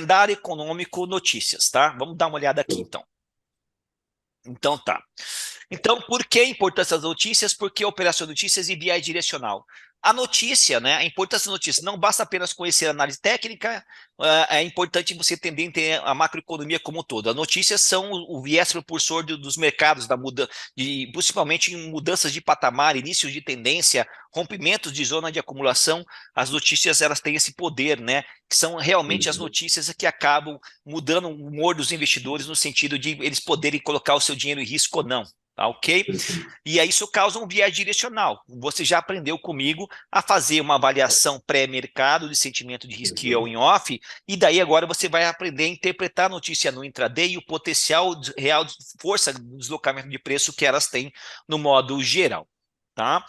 calendário econômico notícias, tá? Vamos dar uma olhada aqui, então. Então tá. Então, por que a importância das notícias? Porque a operação de notícias e BI direcional. A notícia, né, a importância da notícia, não basta apenas conhecer a análise técnica, é importante você também ter a macroeconomia como um todo. As notícias são o viés propulsor dos mercados, principalmente em mudanças de patamar, inícios de tendência, rompimentos de zona de acumulação. As notícias, elas têm esse poder, né, que são realmente as notícias que acabam mudando o humor dos investidores no sentido de eles poderem colocar o seu dinheiro em risco ou não. Tá, ok? E aí isso causa um viés direcional. Você já aprendeu comigo a fazer uma avaliação pré-mercado de sentimento de risco em off, e daí agora você vai aprender a interpretar a notícia no intraday e o potencial real de força de deslocamento de preço que elas têm no modo geral. Tá?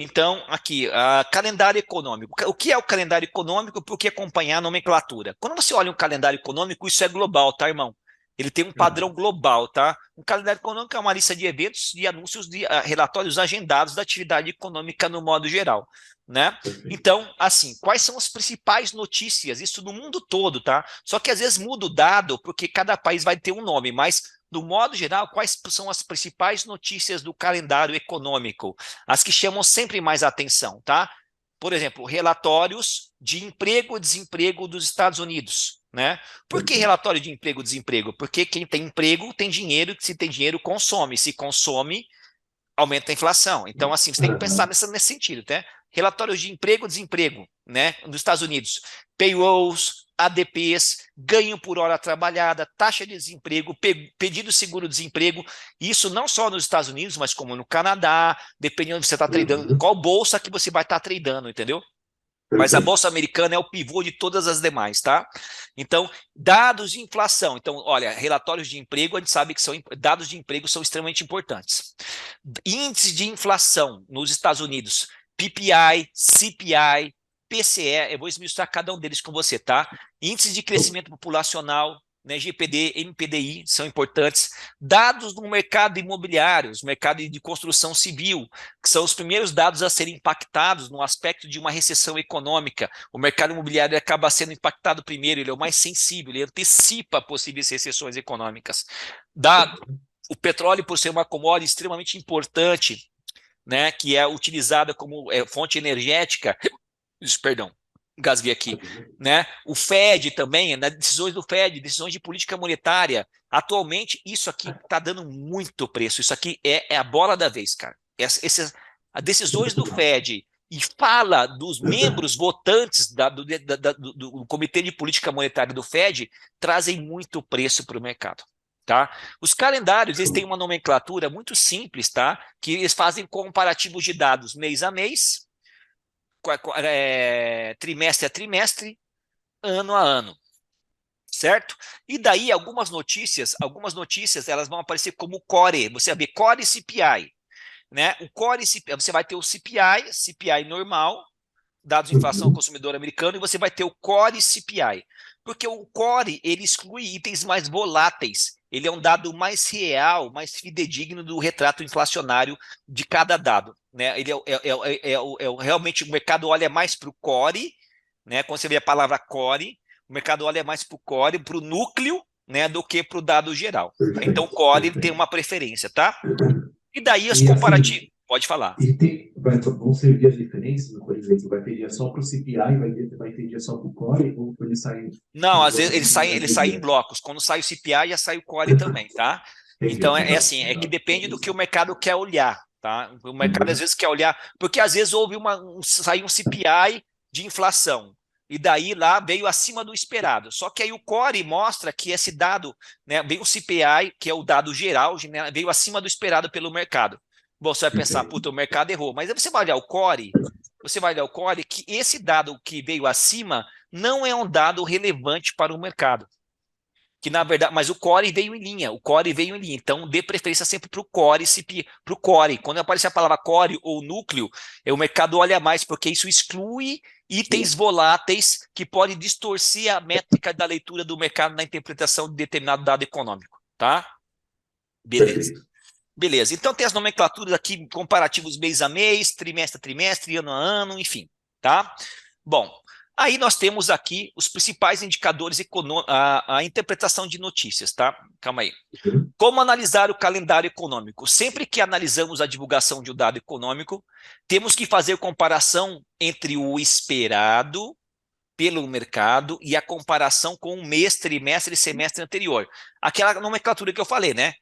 Então, aqui, calendário econômico. O que é o calendário econômico? Por que acompanhar a nomenclatura? Quando você olha um calendário econômico, isso é global, tá, irmão? Ele tem um padrão global, tá? Um calendário econômico é uma lista de eventos, de anúncios, de relatórios agendados da atividade econômica no modo geral, né? Então, assim, quais são as principais notícias? Isso no mundo todo, tá? Só que às vezes muda o dado, porque cada país vai ter um nome, mas no modo geral, quais são as principais notícias do calendário econômico? As que chamam sempre mais atenção, tá? Por exemplo, relatórios de emprego e desemprego dos Estados Unidos, né? Por que relatório de emprego e desemprego? Porque quem tem emprego tem dinheiro, se tem dinheiro, consome. Se consome, aumenta a inflação. Então, assim, você tem que pensar nesse sentido, tá? Relatórios de emprego e desemprego, né? Nos Estados Unidos. Payrolls, ADPs, ganho por hora trabalhada, taxa de desemprego, pedido seguro-desemprego. Isso não só nos Estados Unidos, mas como no Canadá, dependendo de você está tradando, qual bolsa que você vai estar tradando, entendeu? Mas a Bolsa Americana é o pivô de todas as demais, tá? Então, dados de inflação. Então, olha, relatórios de emprego, a gente sabe que dados de emprego são extremamente importantes. Índice de inflação nos Estados Unidos, PPI, CPI, PCE, eu vou esmiuçar cada um deles com você, tá? Índice de crescimento populacional, né, GPD, MPDI, são importantes. Dados do mercado imobiliário, mercado de construção civil, que são os primeiros dados a serem impactados no aspecto de uma recessão econômica. O mercado imobiliário acaba sendo impactado primeiro, ele é o mais sensível, ele antecipa possíveis recessões econômicas. O petróleo, por ser uma commodity extremamente importante, né, que é utilizada como fonte energética, perdão, engasguei aqui, né? O Fed também, né, decisões do Fed, decisões de política monetária. Atualmente, isso aqui está dando muito preço. Isso aqui é a bola da vez, cara. Essas decisões do Fed e fala dos membros votantes do Comitê de Política Monetária do Fed trazem muito preço para o mercado. Tá? Os calendários, eles têm uma nomenclatura muito simples, tá? Que eles fazem comparativos de dados mês a mês, trimestre a trimestre, ano a ano, certo? E daí algumas notícias, elas vão aparecer como core, você vai ver core CPI, né? O core CPI, você vai ter o CPI normal, dados de inflação ao consumidor americano, e você vai ter o core CPI, porque o core, ele exclui itens mais voláteis, ele é um dado mais real, mais fidedigno do retrato inflacionário de cada dado, né? Ele realmente o mercado olha mais para o core, né? Quando você vê a palavra core, o mercado olha mais para o core, para o núcleo, né, do que para o dado geral. Então o core ele tem uma preferência, tá? E daí as E comparativas. assim, Pode falar. vão servir as diferenças, por exemplo, vai ter dia só para o CPI, vai ter dia só para o Core, ou ele sai Não, em às vezes bloco de eles 50 saem em dias? blocos. Quando sai o CPI, já sai o core também, tá? Então Entendi. é assim, é que depende do que o mercado quer olhar, tá? O mercado às vezes quer olhar, porque às vezes houve saiu um CPI de inflação, e daí lá veio acima do esperado. Só que aí o core mostra que esse dado, né, veio o CPI, que é o dado geral, veio acima do esperado pelo mercado. Bom, você vai pensar, Entendi. puta, o mercado errou. Mas aí você vai olhar o core, que esse dado que veio acima não é um dado relevante para o mercado. Que na verdade, mas o core veio em linha, então dê preferência sempre para o core, para o core. Quando aparecer a palavra core ou núcleo, o mercado olha mais, porque isso exclui itens voláteis que podem distorcer a métrica da leitura do mercado na interpretação de determinado dado econômico, tá? Beleza. Perfeito. Beleza. Então tem as nomenclaturas aqui, comparativos mês a mês, trimestre a trimestre, ano a ano, enfim, tá? Bom, Aí nós temos aqui os principais indicadores econômicos, a interpretação de notícias, tá? Calma aí. Uhum. Como analisar o calendário econômico? Sempre que analisamos a divulgação de um dado econômico, temos que fazer comparação entre o esperado pelo mercado e a comparação com o mês, trimestre e semestre anterior. Aquela nomenclatura que eu falei, né?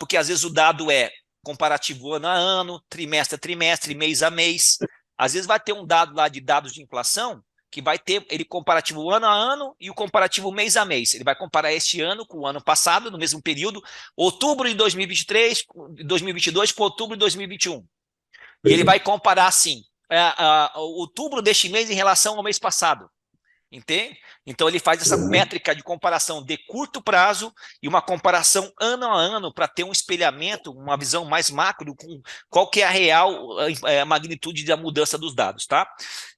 Porque às vezes o dado é comparativo ano a ano, trimestre a trimestre, mês a mês. Às vezes vai ter um dado lá de dados de inflação que vai ter ele comparativo ano a ano e o comparativo mês a mês. Ele vai comparar este ano com o ano passado, no mesmo período, outubro de 2023, 2022 com outubro de 2021. E ele vai Perfeito. comparar assim, outubro deste mês em relação ao mês passado. Entende? Então ele faz essa Uhum. métrica de comparação de curto prazo e uma comparação ano a ano para ter um espelhamento, uma visão mais macro com qual que é a real magnitude da mudança dos dados, tá?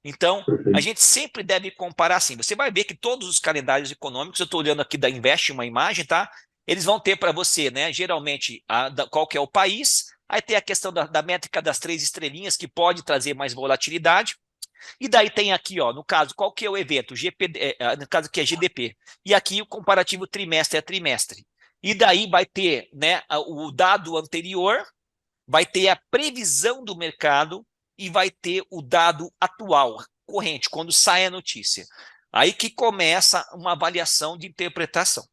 Então a Perfeito. gente sempre deve comparar assim. Você vai ver que todos os calendários econômicos, eu estou olhando aqui da Invest uma imagem, tá? Eles vão ter para você, né? Geralmente qual que é o país. Aí tem a questão da métrica das 3 estrelinhas que pode trazer mais volatilidade. E daí tem aqui, ó, no caso, qual que é o evento? No caso aqui é GDP. E aqui o comparativo trimestre a trimestre. E daí vai ter, né, o dado anterior, vai ter a previsão do mercado e vai ter o dado atual, corrente, quando sai a notícia. Aí que começa uma avaliação de interpretação.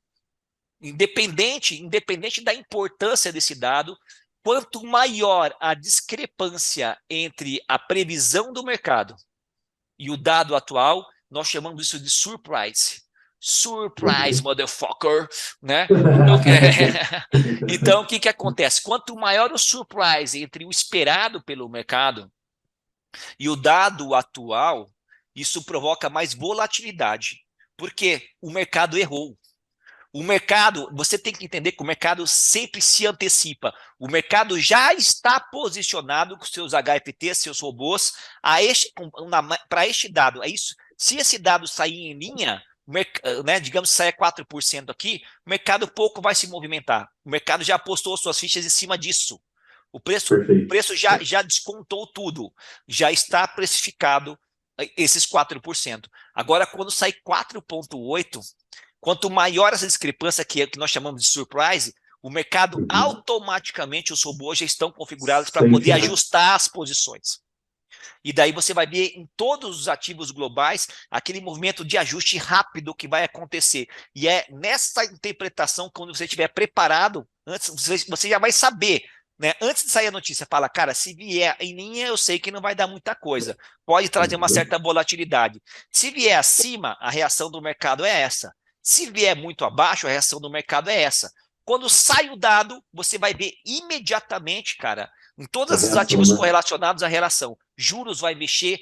Independente da importância desse dado, quanto maior a discrepância entre a previsão do mercado e o dado atual, nós chamamos isso de surprise. Surprise, Uhum. motherfucker, né? Então, então o que, que acontece? Quanto maior o surprise entre o esperado pelo mercado e o dado atual, isso provoca mais volatilidade, porque o mercado errou. O mercado, você tem que entender que o mercado sempre se antecipa. O mercado já está posicionado com seus HFTs, seus robôs, para este dado. É isso. Se esse dado sair em linha, né, digamos que saia 4% aqui, o mercado pouco vai se movimentar. O mercado já apostou suas fichas em cima disso. O Perfeito. preço já descontou tudo. Já está precificado esses 4%. Agora, quando sai 4,8%, quanto maior essa discrepância, que nós chamamos de surprise, o mercado Uhum. automaticamente, os robôs já estão configurados para poder Sente, né? ajustar as posições. E daí você vai ver em todos os ativos globais aquele movimento de ajuste rápido que vai acontecer. E é nessa interpretação, quando você estiver preparado, antes você já vai saber. Né? Antes de sair a notícia, fala, cara, se vier em linha, eu sei que não vai dar muita coisa. Pode trazer uma Uhum. certa volatilidade. Se vier acima, a reação do mercado é essa. Se vier muito abaixo, a reação do mercado é essa. Quando sai o dado, você vai ver imediatamente, cara, em A todos os reação, ativos né? correlacionados à relação. Juros vai mexer,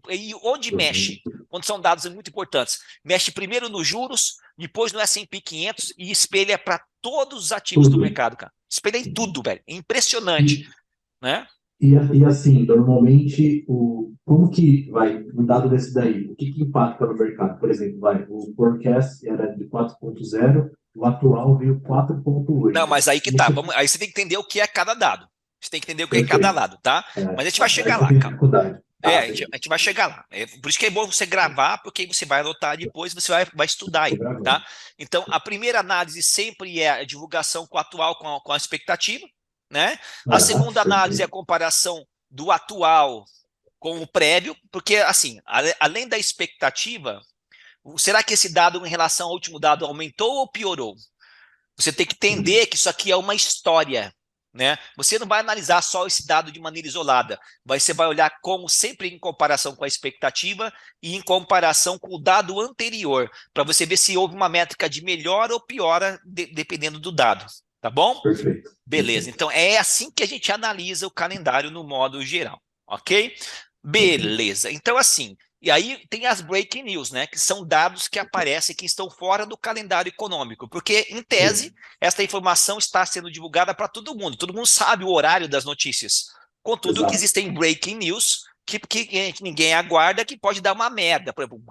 e onde Uhum. mexe? Quando são dados muito importantes. Mexe primeiro nos juros, depois no S&P 500 e espelha para todos os ativos do Tudo. mercado, cara. Espelha em Uhum. tudo, velho. É impressionante, E, né? e assim, normalmente, como que vai, um dado desse daí, o que impacta no mercado? Por exemplo, o forecast era de 4,0, o atual veio Não, 4,8. mas aí que Como tá. você... Aí você tem que entender o que é cada dado. Você tem que entender o que é cada Perfeito. lado, tá? Mas a gente vai Aí chegar você lá, tem calma. dificuldade. É, Tá, a beleza. gente vai chegar lá. Por isso que é bom você gravar, porque aí você vai anotar depois, você vai estudar Tô aí, gravando. tá? Então, a primeira análise sempre é a divulgação com o atual, com a expectativa, né? A Ah, segunda análise é a perfeito. comparação do atual com o prévio, porque, assim, além da expectativa, será que esse dado em relação ao último dado aumentou ou piorou? Você tem que Sim. entender que isso aqui é uma história, né? Você não vai analisar só esse dado de maneira isolada. Você vai olhar como sempre em comparação com a expectativa e em comparação com o dado anterior, para você ver se houve uma métrica de melhora ou piora, dependendo do dado. Tá bom? Perfeito. Beleza. Perfeito. Então é assim que a gente analisa o calendário no modo geral, ok? Perfeito. Beleza. Então, assim, e aí tem as breaking news, né? Que são dados que aparecem que estão fora do calendário econômico, porque, em tese, Sim. essa informação está sendo divulgada para todo mundo sabe o horário das notícias. Contudo, que Exato. existem breaking news que ninguém aguarda, que pode dar uma merda. Por exemplo,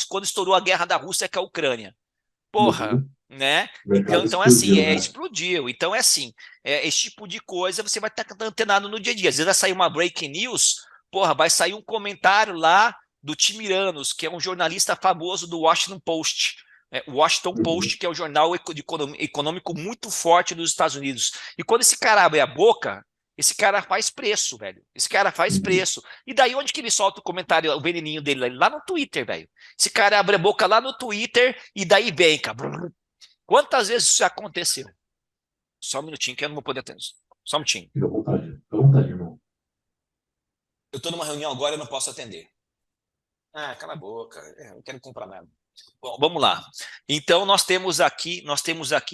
quando estourou a guerra da Rússia com a Ucrânia. Porra, Uhum. né? O Então, mercado então é assim, explodiu, né? explodiu. Então é assim, esse tipo de coisa você vai estar antenado no dia a dia. Às vezes vai sair uma breaking news, porra, vai sair um comentário lá do Timiranos, que é um jornalista famoso do Washington Post. O Washington Post, que é um jornal econômico muito forte dos Estados Unidos. E quando esse cara abre a boca, esse cara faz preço, velho. Esse cara faz preço. E daí onde que ele solta o comentário, o veneninho dele? Lá no Twitter, velho. Esse cara abre a boca lá no Twitter e daí vem, cara. Quantas vezes isso aconteceu? Só um minutinho que eu não vou poder atender. Só um minutinho. Fica à vontade, irmão. Eu estou numa reunião agora e não posso atender. Ah, cala a boca. Eu não quero comprar nada. Bom, vamos lá. Então nós temos aqui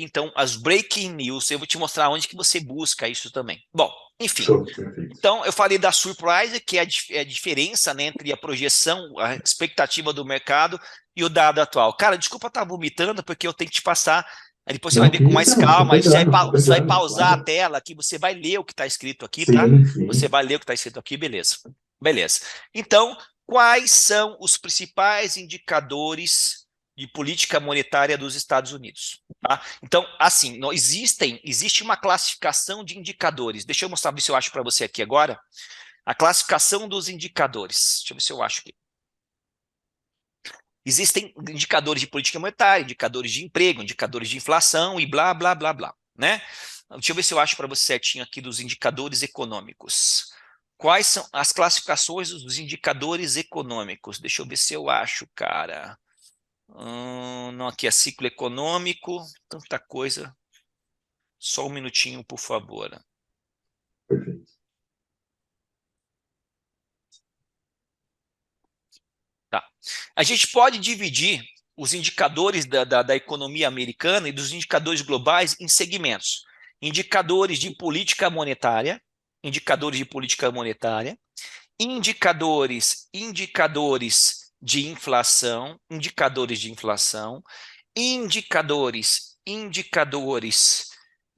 então as breaking news. Eu vou te mostrar onde que você busca isso também. Bom, enfim. Show, perfeito. Então eu falei da surprise, que é a diferença, né, entre a projeção, a expectativa do mercado e o dado atual. Cara, desculpa estar vomitando, porque eu tenho que te passar. Aí depois você vai ver com mais calma, aí você vai pausar a tela aqui, você vai ler o que está escrito aqui, tá? Sim. Você vai ler o que está escrito aqui, beleza. Beleza. Então, quais são os principais indicadores de política monetária dos Estados Unidos? Tá? Então, assim, existe uma classificação de indicadores. Deixa eu mostrar se eu acho para você aqui agora. A classificação dos indicadores. Deixa eu ver se eu acho aqui. Existem indicadores de política monetária, indicadores de emprego, indicadores de inflação e blá, blá, blá, blá, né? Deixa eu ver se eu acho para você certinho aqui dos indicadores econômicos. Quais são as classificações dos indicadores econômicos? Deixa eu ver se eu acho, cara. Não, aqui é ciclo econômico, tanta coisa. Só um minutinho, por favor. Perfeito. Tá. A gente pode dividir os indicadores da economia americana e dos indicadores globais em segmentos. Indicadores de política monetária, indicadores de inflação, indicadores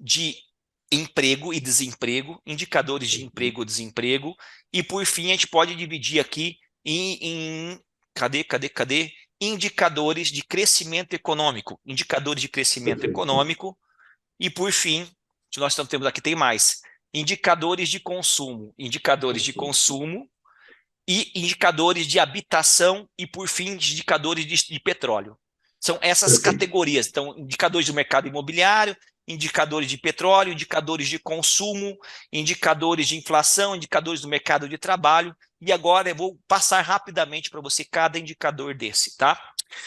de emprego e desemprego, indicadores de emprego e desemprego, e por fim a gente pode dividir aqui em cadê? Indicadores de crescimento econômico, e por fim, nós temos aqui, tem mais, indicadores de consumo e indicadores de habitação e, por fim, indicadores de petróleo. São essas categorias. Então, indicadores do mercado imobiliário, indicadores de petróleo, indicadores de consumo, indicadores de inflação, indicadores do mercado de trabalho. E agora eu vou passar rapidamente para você cada indicador desse, tá?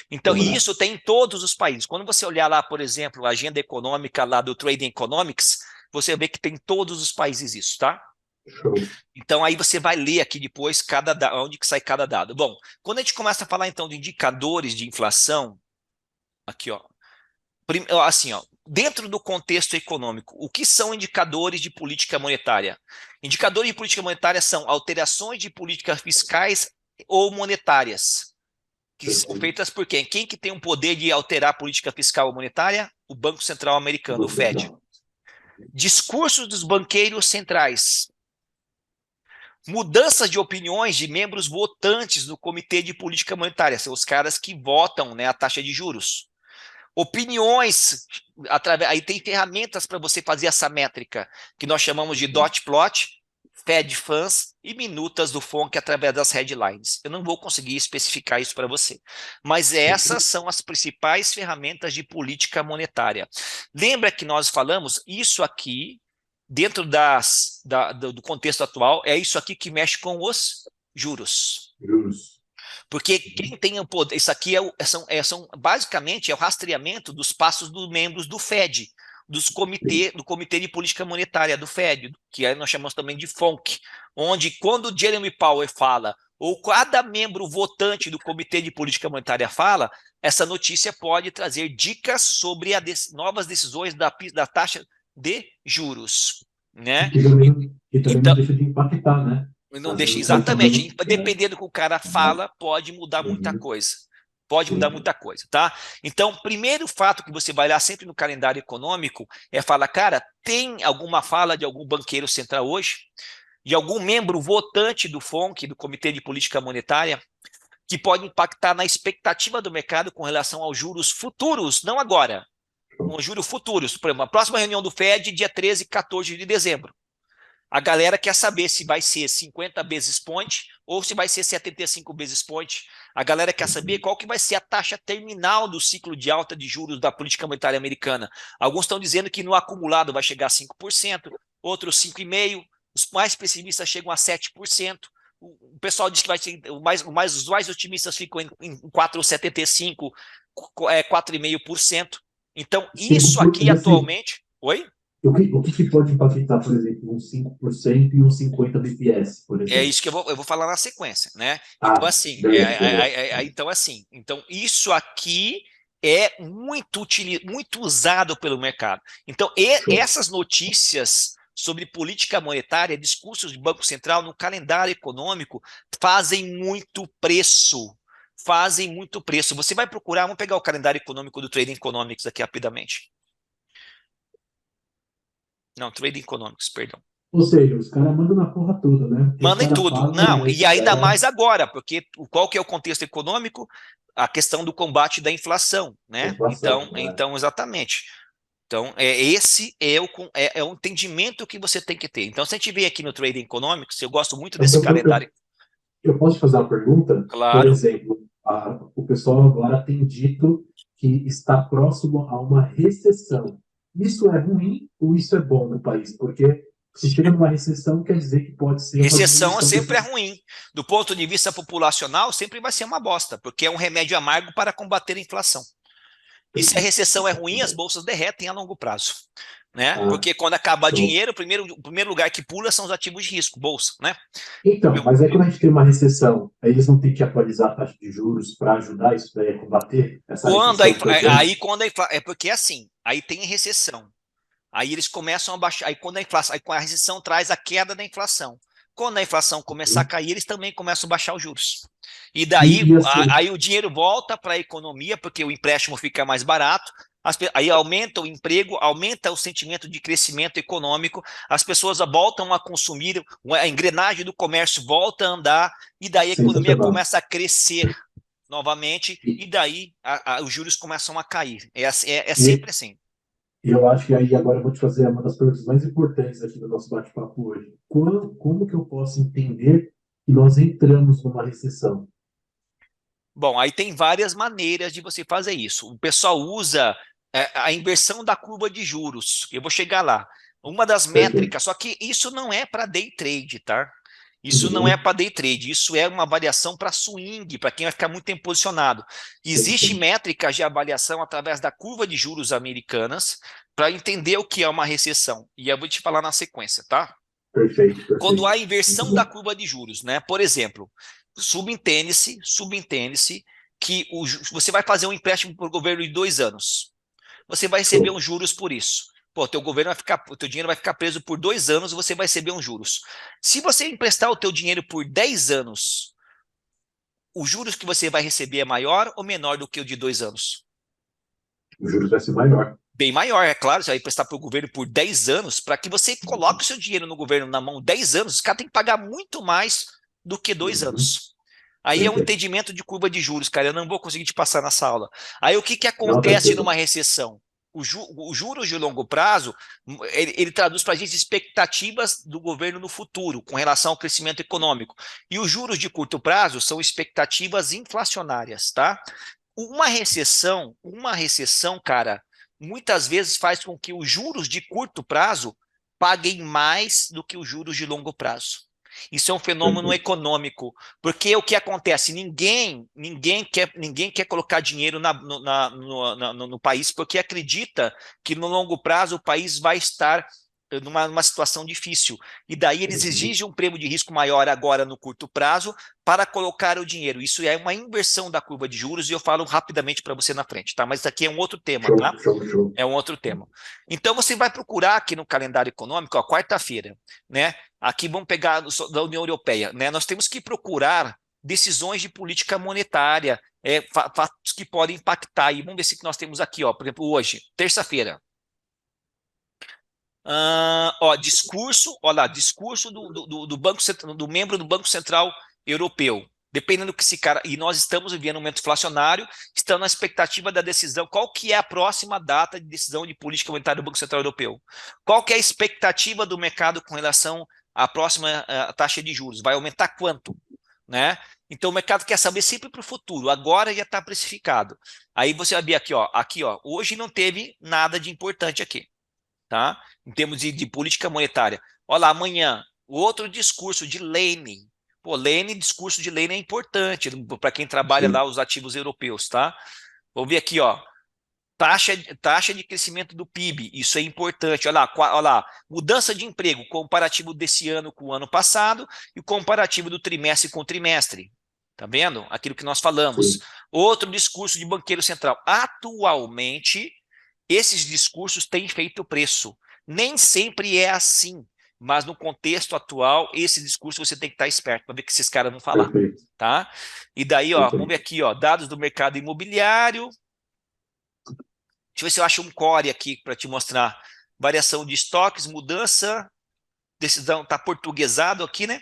Então, e isso tem em todos os países. Quando você olhar lá, por exemplo, a agenda econômica lá do Trading Economics, você vê que tem em todos os países isso, tá? Show. Então, aí você vai ler aqui depois onde que sai cada dado. Bom, quando a gente começa a falar, então, de indicadores de inflação, aqui, ó, assim, ó, dentro do contexto econômico, o que são indicadores de política monetária? Indicadores de política monetária são alterações de políticas fiscais ou monetárias, que são feitas por quem? Quem que tem o poder de alterar a política fiscal ou monetária? O Banco Central Americano, o Fed. Discursos dos banqueiros centrais. Mudanças de opiniões de membros votantes do Comitê de Política Monetária, são os caras que votam, né, a taxa de juros. Opiniões, aí tem ferramentas para você fazer essa métrica, que nós chamamos de dot plot, Fed Funds e minutas do FONC através das headlines. Eu não vou conseguir especificar isso para você, mas essas são as principais ferramentas de política monetária. Lembra que nós falamos isso aqui, dentro do contexto atual, é isso aqui que mexe com os juros. Porque quem tem o poder, isso aqui basicamente é o rastreamento dos passos dos membros do Fed, do Comitê de Política Monetária do Fed, que aí nós chamamos também de FONC, onde quando o Jeremy Powell fala, ou cada membro votante do Comitê de Política Monetária fala, essa notícia pode trazer dicas sobre novas decisões da taxa de juros, né? E também não deixa de impactar, né? Não deixa, exatamente. Dependendo do que o cara fala, pode mudar muita coisa. Tá? Então, primeiro fato que você vai olhar sempre no calendário econômico é falar, cara, tem alguma fala de algum banqueiro central hoje? De algum membro votante do FONC, do Comitê de Política Monetária, que pode impactar na expectativa do mercado com relação aos juros futuros, não agora, com os juros futuros. Por exemplo, a próxima reunião do Fed, dia 13 e 14 de dezembro. A galera quer saber se vai ser 50 basis point ou se vai ser 75 basis point. A galera quer saber qual que vai ser a taxa terminal do ciclo de alta de juros da política monetária americana. Alguns estão dizendo que no acumulado vai chegar a 5%, outros 5,5%, os mais pessimistas chegam a 7%. O pessoal diz que vai ser, os mais otimistas ficam em 4,75%, 4,5%. Então, isso aqui atualmente... Oi? O que pode impactar, por exemplo, um 5% e um 50 BPS, por É exemplo? isso que eu vou falar na sequência, né? Então, Ah, assim, beleza, beleza. então isso aqui é muito usado pelo mercado. Então, Show. essas notícias sobre política monetária, discursos de Banco Central no calendário econômico fazem muito preço. Fazem muito preço. Você vai procurar, vamos pegar o calendário econômico do Trading Economics aqui rapidamente. Não, Trading Economics, perdão. Ou seja, os caras mandam na porra toda, né? O que os Manda em caras tudo. falam, Não, a e ainda espera. mais agora, porque qual que é o contexto econômico? A questão do combate da inflação, né? Inflação, Então, né? Exatamente. Então, esse é o entendimento que você tem que ter. Então, se a gente vem aqui no Trading Economics, eu gosto muito Eu, desse eu, eu, eu calendário. eu posso te fazer uma pergunta? Por Claro. exemplo, o pessoal agora tem dito que está próximo a uma recessão. Isso é ruim ou isso é bom no país? Porque se chega numa recessão, quer dizer que pode ser uma Recessão diminuição sempre é desse. ruim. Do ponto de vista populacional, sempre vai ser uma bosta, porque é um remédio amargo para combater a inflação. E se a recessão é ruim, as bolsas derretem a longo prazo, né? Ah, Porque quando acabar show. dinheiro, o primeiro lugar que pula são os ativos de risco, bolsa, né? Então, Eu- mas aí quando a gente tem uma recessão, aí eles não têm que atualizar a taxa de juros para ajudar isso daí a combater essa quando a, recessão que infla- está é, tendo? aí quando a infla, é porque é assim, aí tem recessão. Aí eles começam a baixar, aí quando a inflação, aí com a recessão traz a queda da inflação. Quando a inflação começar a cair, eles também começam a baixar os juros. E daí E assim, aí o dinheiro volta para a economia, porque o empréstimo fica mais barato, aí aumenta o emprego, aumenta o sentimento de crescimento econômico, as pessoas voltam a consumir, a engrenagem do comércio volta a andar, e daí a economia sensacional. começa a crescer novamente, E, e daí os juros começam a cair. É e, sempre assim. e eu acho que aí agora eu vou te fazer uma das perguntas mais importantes aqui do nosso bate-papo hoje. Como que eu posso entender que nós entramos numa recessão? Bom, aí tem várias maneiras de você fazer isso. O pessoal usa a inversão da curva de juros. Eu vou chegar lá. Uma das Perfeito. métricas, só que isso não é para day trade, tá? Isso não é Uhum. para day trade, isso é uma avaliação para swing, para quem vai ficar muito tempo posicionado. Sim, Existe sim. métricas de avaliação através da curva de juros americanas para entender o que é uma recessão. E eu vou te falar na sequência, tá? Perfeito, Quando perfeito. há Muito inversão da bom. curva de juros, né? Por exemplo, subentende-se que você vai fazer um empréstimo para o governo de 2 anos. Você vai receber Show. uns juros por isso. Pô, o teu dinheiro vai ficar preso por 2 anos e você vai receber uns juros. Se você emprestar o teu dinheiro por 10 anos, os juros que você vai receber é maior ou menor do que o de 2 anos? Os juros vai ser maior. Bem maior, é claro. Você vai emprestar para o governo por 10 anos, para que você coloque o seu dinheiro no governo na mão 10 anos, os caras têm que pagar muito mais do que dois Uhum. anos. Aí é um Perfeito. entendimento de curva de juros, cara. Eu não vou conseguir te passar nessa aula. Aí o que, que Não, acontece numa tranquilo. recessão? Os juros de longo prazo, ele traduz para a gente expectativas do governo no futuro, com relação ao crescimento econômico. E os juros de curto prazo são expectativas inflacionárias, tá? Uma recessão, cara, muitas vezes faz com que os juros de curto prazo paguem mais do que os juros de longo prazo. Isso é um fenômeno Perfeito. econômico, porque o que acontece? Ninguém quer colocar dinheiro no país porque acredita que no longo prazo o país vai estar numa situação difícil. E daí eles Uhum. exigem um prêmio de risco maior agora no curto prazo para colocar o dinheiro. Isso é uma inversão da curva de juros e eu falo rapidamente para você na frente, tá? Mas isso aqui é um outro tema, Show, tá? show, show. É um outro tema. Então você vai procurar aqui no calendário econômico, ó, quarta-feira, né? Aqui vamos pegar da União Europeia, né? Nós temos que procurar decisões de política monetária, fatos que podem impactar. E vamos ver se nós temos aqui, ó, por exemplo, hoje, terça-feira. Discurso, olha lá, discurso do Banco do membro do Banco Central Europeu. Dependendo do que esse cara. E nós estamos vivendo um momento inflacionário, estamos na expectativa da decisão. Qual que é a próxima data de decisão de política monetária do Banco Central Europeu? Qual que é a expectativa do mercado com relação a próxima taxa de juros vai aumentar quanto, né? Então o mercado quer saber sempre para o futuro, agora já está precificado. Aí você vai ver aqui, ó, hoje não teve nada de importante aqui, tá? Em termos de política monetária. Olha lá, amanhã, outro discurso de Lehne. Pô, Lehne, discurso de Lehne é importante para quem trabalha Sim, lá os ativos europeus, tá? Vamos ver aqui, ó. Taxa de crescimento do PIB, isso é importante. Olha lá, mudança de emprego, comparativo desse ano com o ano passado e o comparativo do trimestre com o trimestre. Tá vendo? Aquilo que nós falamos. sim, Outro discurso de banqueiro central. Atualmente, esses discursos têm feito preço. Nem sempre é assim, mas no contexto atual, esse discurso você tem que estar esperto para ver o que esses caras vão falar. perfeito, Tá? E daí, ó, vamos ver perfeito. aqui, ó, dados do mercado imobiliário. Deixa eu ver se eu acho um core aqui para te mostrar. Variação de estoques, mudança, decisão, está portuguesado aqui, né?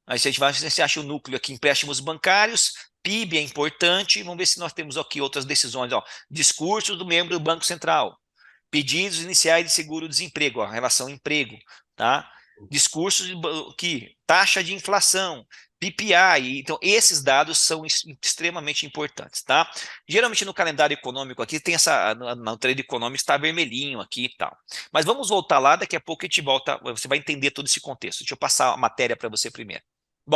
Aí se a gente vai, você acha o núcleo aqui, empréstimos bancários, PIB é importante. Vamos ver se nós temos aqui outras decisões. Ó. Discursos do membro do Banco Central. Pedidos iniciais de seguro-desemprego, relação emprego, tá? Discursos que taxa de inflação, PPI, então esses dados são extremamente importantes, tá? Geralmente no calendário econômico aqui tem essa, no trade econômico está vermelhinho aqui e tal. Mas vamos voltar lá, daqui a pouco a gente volta, você vai entender todo esse contexto. Deixa eu passar a matéria para você primeiro.